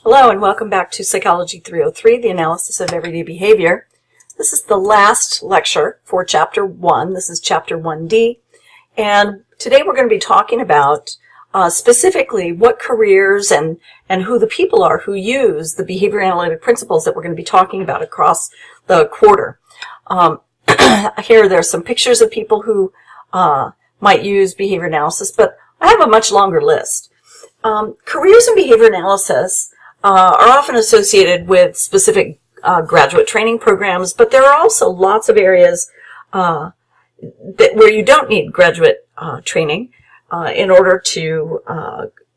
Hello and welcome back to Psychology 303, the analysis of everyday behavior. This is the last lecture for Chapter 1. This is Chapter 1D. And today we're going to be talking about specifically what careers and who the people are who use the behavior analytic principles that we're going to be talking about across the quarter. Here there's some pictures of people who might use behavior analysis, but I have a much longer list. Careers in behavior analysis are often associated with specific graduate training programs, but there are also lots of areas where you don't need graduate training in order to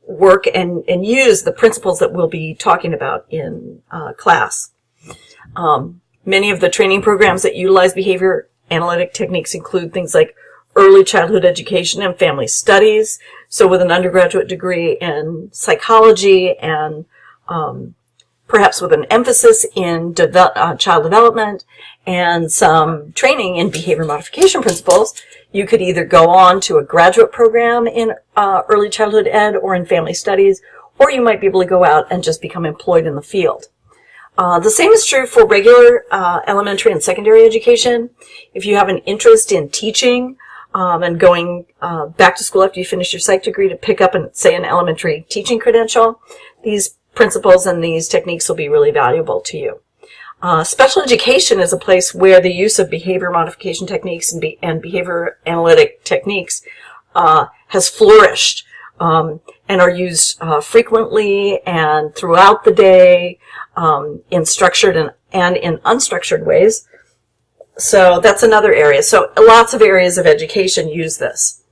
work and use the principles that we'll be talking about in class. Many of the training programs that utilize behavior analytic techniques include things like early childhood education and family studies, so with an undergraduate degree in psychology and perhaps with an emphasis in child development and some training in behavior modification principles. You could either go on to a graduate program in early childhood ed or in family studies, or you might be able to go out and just become employed in the field. The same is true for regular elementary and secondary education. If you have an interest in teaching and going back to school after you finish your psych degree to pick up, say, an elementary teaching credential, these principles and these techniques will be really valuable to you. Special education is a place where the use of behavior modification techniques and behavior analytic techniques has flourished and are used frequently and throughout the day in structured and in unstructured ways. So that's another area. So lots of areas of education use this.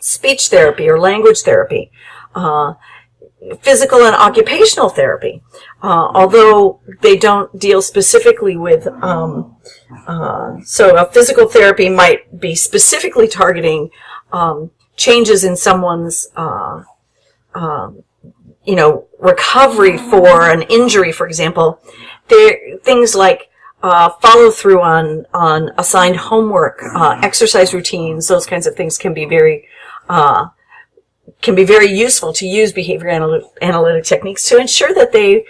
Speech therapy or language therapy. Physical and occupational therapy, although they don't deal specifically with, so a physical therapy might be specifically targeting changes in someone's, recovery for an injury, for example. Things like follow through on assigned homework, exercise routines, those kinds of things can be very useful to use behavior analytic techniques to ensure that they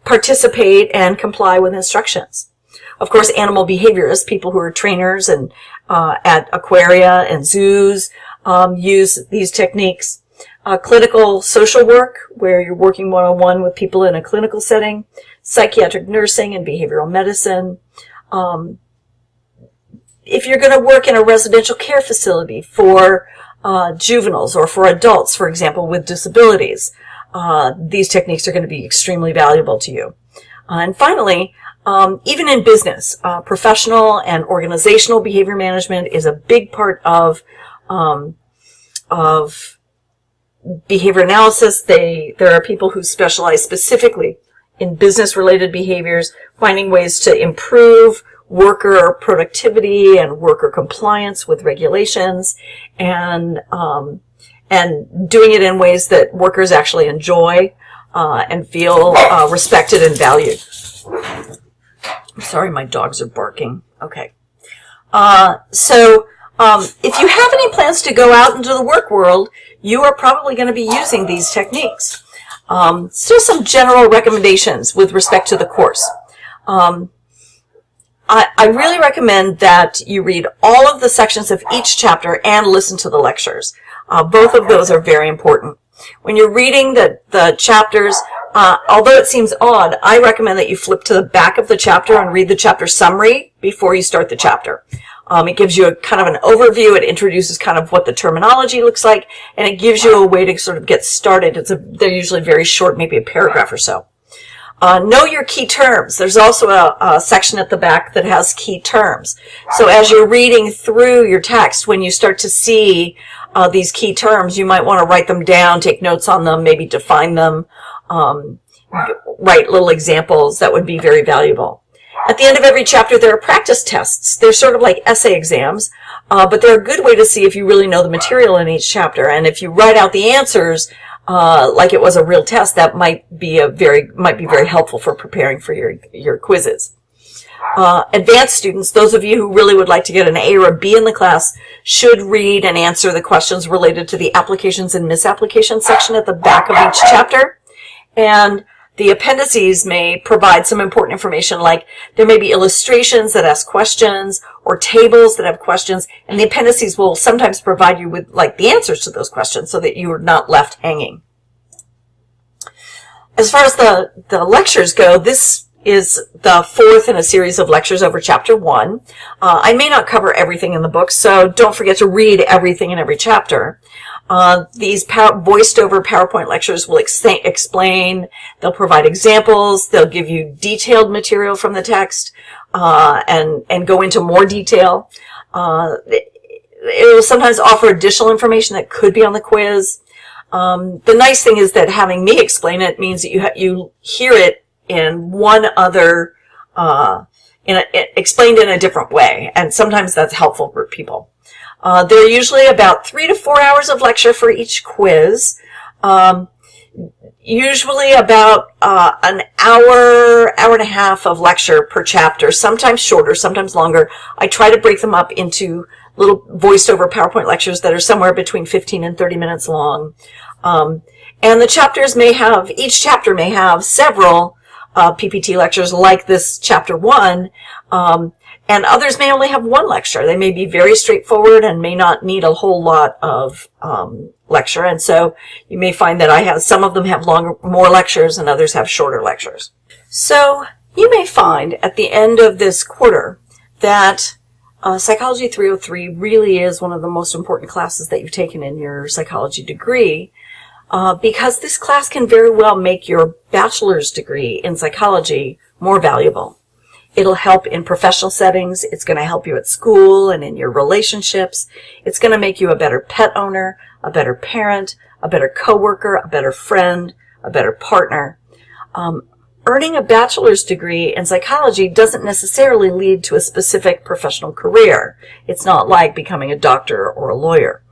participate and comply with instructions. Of course, animal behaviorists, people who are trainers and at aquaria and zoos, use these techniques. Clinical social work, where you're working one-on-one with people in a clinical setting. Psychiatric nursing and behavioral medicine. If you're going to work in a residential care facility for juveniles or for adults, for example, with disabilities, these techniques are going to be extremely valuable to you. And finally, even in business, professional and organizational behavior management is a big part of behavior analysis. There are people who specialize specifically in business-related behaviors, finding ways to improve worker productivity and worker compliance with regulations, and doing it in ways that workers actually enjoy and feel respected and valued. I'm sorry, my dogs are barking. Okay. If you have any plans to go out into the work world, you are probably going to be using these techniques. So some general recommendations with respect to the course. I really recommend that you read all of the sections of each chapter and listen to the lectures. Both of those are very important. When you're reading the chapters, although it seems odd, I recommend that you flip to the back of the chapter and read the chapter summary before you start the chapter. It gives you a kind of an overview. It introduces kind of what the terminology looks like, and it gives you a way to sort of get started. They're usually very short, maybe a paragraph or so. Know your key terms. There's also a section at the back that has key terms. So as you're reading through your text, when you start to see these key terms, you might want to write them down, take notes on them, maybe define them, write little examples. That would be very valuable. At the end of every chapter, there are practice tests. They're sort of like essay exams, but they're a good way to see if you really know the material in each chapter. And if you write out the answers like it was a real test, that might be very helpful for preparing for your quizzes. advanced students, those of you who really would like to get an A or a B in the class, should read and answer the questions related to the applications and misapplications section at the back of each chapter. And the appendices may provide some important information, like there may be illustrations that ask questions or tables that have questions, and the appendices will sometimes provide you with like the answers to those questions so that you are not left hanging. As far as the lectures go, this is the fourth in a series of lectures over Chapter 1. I may not cover everything in the book, so don't forget to read everything in every chapter. These voiced over PowerPoint lectures will explain, they'll provide examples, they'll give you detailed material from the text, and go into more detail. It will sometimes offer additional information that could be on the quiz. The nice thing is that having me explain it means that you hear it in one other, explained in a different way, and sometimes that's helpful for people. There are usually about 3 to 4 hours of lecture for each quiz. Usually about an hour and a half of lecture per chapter, sometimes shorter, sometimes longer. I try to break them up into little voiced over PowerPoint lectures that are somewhere between 15 and 30 minutes long. And the chapters each chapter may have several PPT lectures like this Chapter 1. And others may only have one lecture. They may be very straightforward and may not need a whole lot of lecture. And so you may find that some of them have more lectures and others have shorter lectures. So you may find at the end of this quarter that Psychology 303 really is one of the most important classes that you've taken in your psychology degree, because this class can very well make your bachelor's degree in psychology more valuable. It'll help in professional settings. It's going to help you at school and in your relationships. It's going to make you a better pet owner, a better parent, a better coworker, a better friend, a better partner. Earning a bachelor's degree in psychology doesn't necessarily lead to a specific professional career. It's not like becoming a doctor or a lawyer.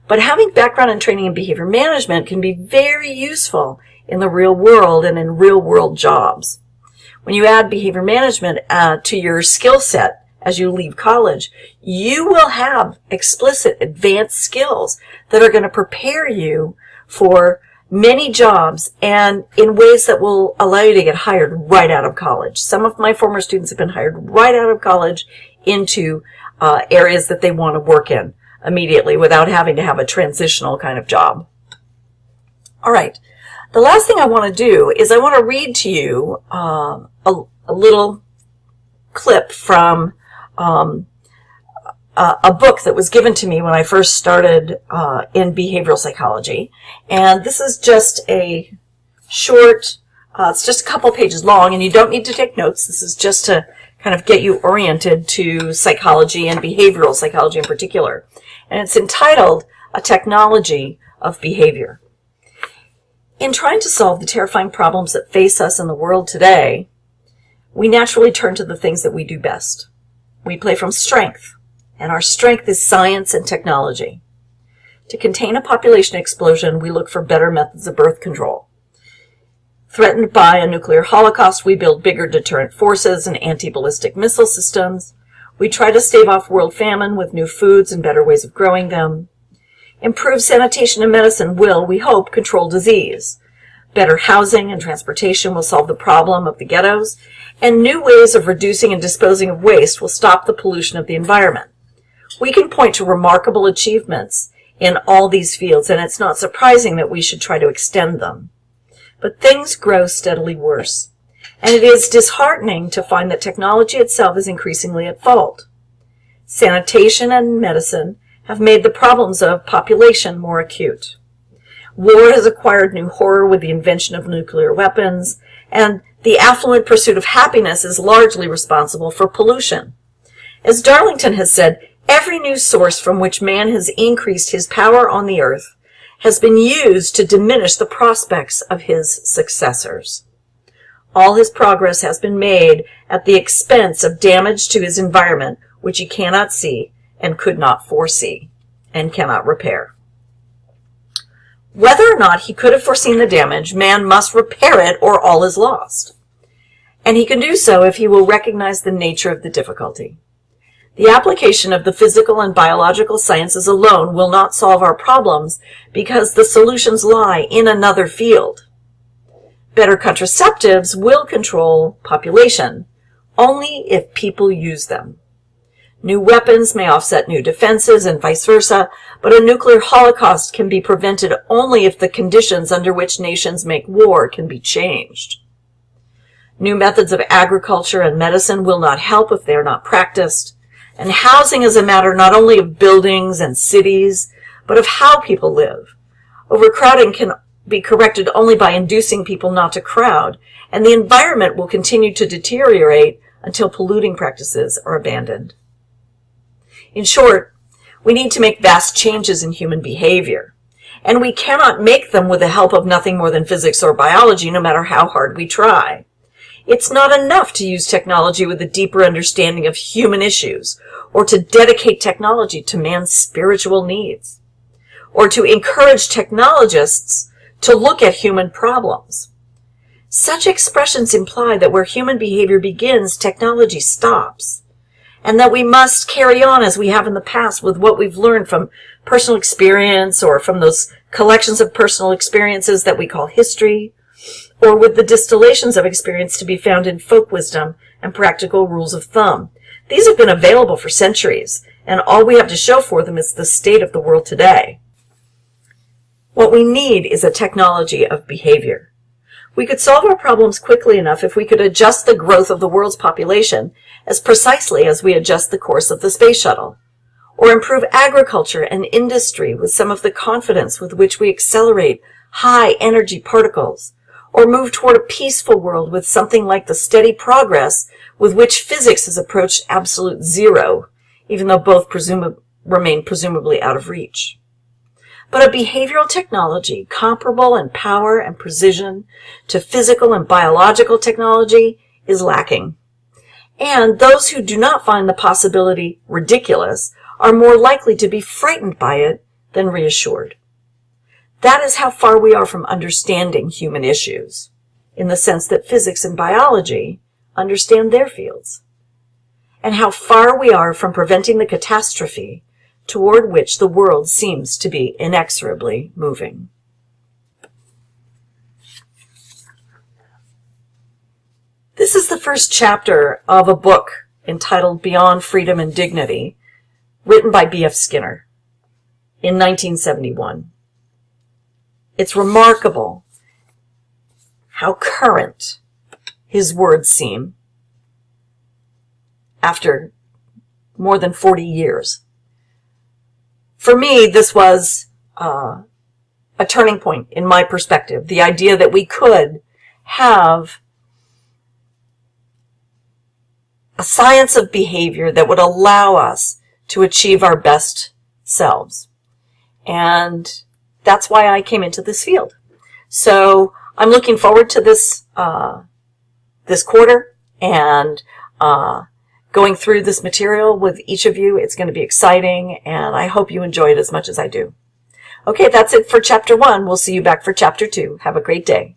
But having background and training in behavior management can be very useful in the real world and in real world jobs. When you add behavior management to your skill set as you leave college, you will have explicit advanced skills that are going to prepare you for many jobs and in ways that will allow you to get hired right out of college. Some of my former students have been hired right out of college into areas that they want to work in immediately without having to have a transitional kind of job. All right. The last thing I want to do is I want to read to you a little clip from a book that was given to me when I first started in behavioral psychology. And this is just a short, it's just a couple pages long, and you don't need to take notes. This is just to kind of get you oriented to psychology and behavioral psychology in particular. And it's entitled A Technology of Behavior. In trying to solve the terrifying problems that face us in the world today, we naturally turn to the things that we do best. We play from strength, and our strength is science and technology. To contain a population explosion, we look for better methods of birth control. Threatened by a nuclear holocaust, we build bigger deterrent forces and anti-ballistic missile systems. We try to stave off world famine with new foods and better ways of growing them. Improved sanitation and medicine will, we hope, control disease. Better housing and transportation will solve the problem of the ghettos, and new ways of reducing and disposing of waste will stop the pollution of the environment. We can point to remarkable achievements in all these fields, and it's not surprising that we should try to extend them. But things grow steadily worse, and it is disheartening to find that technology itself is increasingly at fault. Sanitation and medicine have made the problems of population more acute. War has acquired new horror with the invention of nuclear weapons, and the affluent pursuit of happiness is largely responsible for pollution. As Darlington has said, every new source from which man has increased his power on the earth has been used to diminish the prospects of his successors. All his progress has been made at the expense of damage to his environment, which he cannot see and could not foresee and cannot repair. Whether or not he could have foreseen the damage, man must repair it or all is lost. And he can do so if he will recognize the nature of the difficulty. The application of the physical and biological sciences alone will not solve our problems because the solutions lie in another field. Better contraceptives will control population, only if people use them. New weapons may offset new defenses and vice versa, but a nuclear holocaust can be prevented only if the conditions under which nations make war can be changed. New methods of agriculture and medicine will not help if they are not practiced, and housing is a matter not only of buildings and cities, but of how people live. Overcrowding can be corrected only by inducing people not to crowd, and the environment will continue to deteriorate until polluting practices are abandoned. In short, we need to make vast changes in human behavior, and we cannot make them with the help of nothing more than physics or biology, no matter how hard we try. It's not enough to use technology with a deeper understanding of human issues, or to dedicate technology to man's spiritual needs, or to encourage technologists to look at human problems. Such expressions imply that where human behavior begins, technology stops, and that we must carry on as we have in the past with what we've learned from personal experience or from those collections of personal experiences that we call history, or with the distillations of experience to be found in folk wisdom and practical rules of thumb. These have been available for centuries, and all we have to show for them is the state of the world today. What we need is a technology of behavior. We could solve our problems quickly enough if we could adjust the growth of the world's population as precisely as we adjust the course of the space shuttle, or improve agriculture and industry with some of the confidence with which we accelerate high-energy particles, or move toward a peaceful world with something like the steady progress with which physics has approached absolute zero, even though both remain presumably out of reach. But a behavioral technology comparable in power and precision to physical and biological technology is lacking. And those who do not find the possibility ridiculous are more likely to be frightened by it than reassured. That is how far we are from understanding human issues, in the sense that physics and biology understand their fields, and how far we are from preventing the catastrophe toward which the world seems to be inexorably moving. This is the first chapter of a book entitled Beyond Freedom and Dignity, written by B.F. Skinner in 1971. It's remarkable how current his words seem after more than 40 years. For me, this was a turning point in my perspective, the idea that we could have a science of behavior that would allow us to achieve our best selves. And that's why I came into this field. So I'm looking forward to this this quarter and going through this material with each of you. It's going to be exciting, and I hope you enjoy it as much as I do. Okay, that's it for Chapter 1. We'll see you back for Chapter 2. Have a great day.